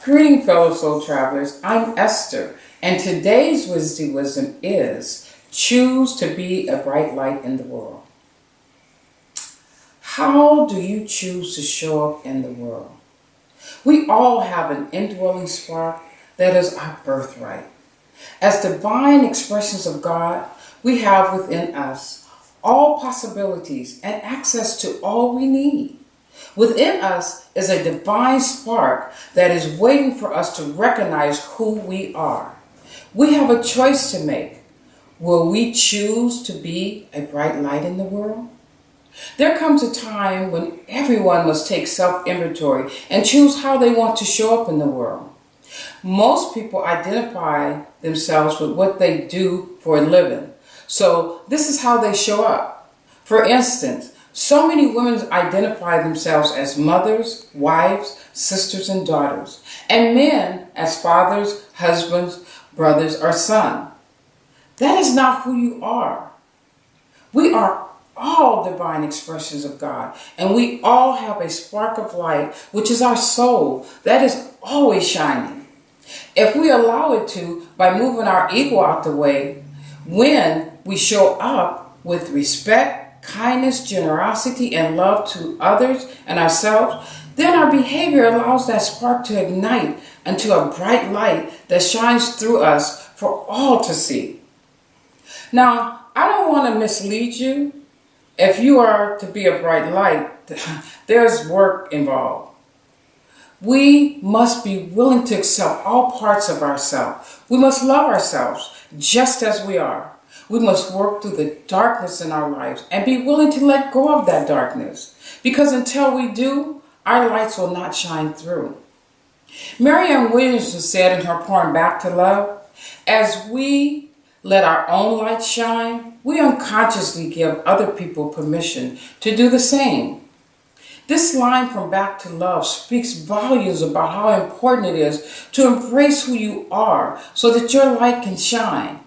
Greeting, fellow soul travelers. I'm Esther, and today's wisdom is choose to be a bright light in the world. How do you choose to show up in the world? We all have an indwelling spark that is our birthright. As divine expressions of God, we have within us all possibilities and access to all we need. Within us is a divine spark that is waiting for us to recognize who we are. We have a choice to make. Will we choose to be a bright light in the world? There comes a time when everyone must take self-inventory and choose how they want to show up in the world. Most people identify themselves with what they do for a living. So this is how they show up. For instance, so many women identify themselves as mothers, wives, sisters, and daughters, and men as fathers, husbands, brothers, or sons. That is not who you are. We are all divine expressions of God, and we all have a spark of light, which is our soul, that is always shining. If we allow it to, by moving our ego out the way, when we show up with respect, kindness, generosity, and love to others and ourselves, then our behavior allows that spark to ignite into a bright light that shines through us for all to see. Now, I don't want to mislead you. If you are to be a bright light, there's work involved. We must be willing to accept all parts of ourselves. We must love ourselves just as we are. We must work through the darkness in our lives and be willing to let go of that darkness. Because until we do, our lights will not shine through. Marianne Williamson said in her poem, Back to Love, as we let our own light shine, we unconsciously give other people permission to do the same. This line from Back to Love speaks volumes about how important it is to embrace who you are so that your light can shine.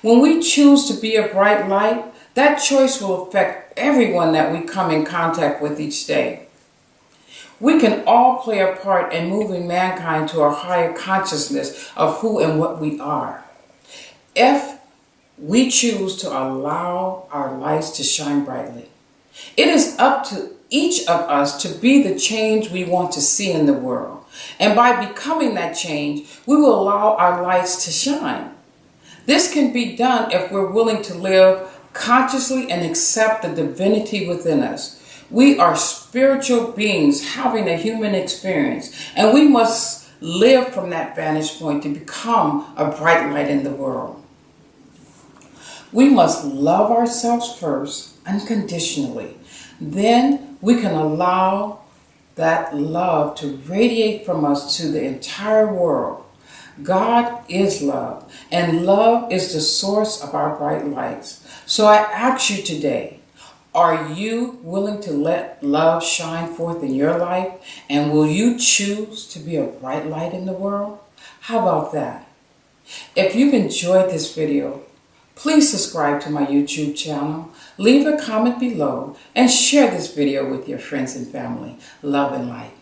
When we choose to be a bright light, that choice will affect everyone that we come in contact with each day. We can all play a part in moving mankind to a higher consciousness of who and what we are. If we choose to allow our lights to shine brightly, it is up to each of us to be the change we want to see in the world. And by becoming that change, we will allow our lights to shine. This can be done if we're willing to live consciously and accept the divinity within us. We are spiritual beings having a human experience, and we must live from that vantage point to become a bright light in the world. We must love ourselves first, unconditionally. Then we can allow that love to radiate from us to the entire world. God is love, and love is the source of our bright lights. So I ask you today, are you willing to let love shine forth in your life? And will you choose to be a bright light in the world? How about that? If you've enjoyed this video, please subscribe to my YouTube channel, leave a comment below, and share this video with your friends and family. Love and light.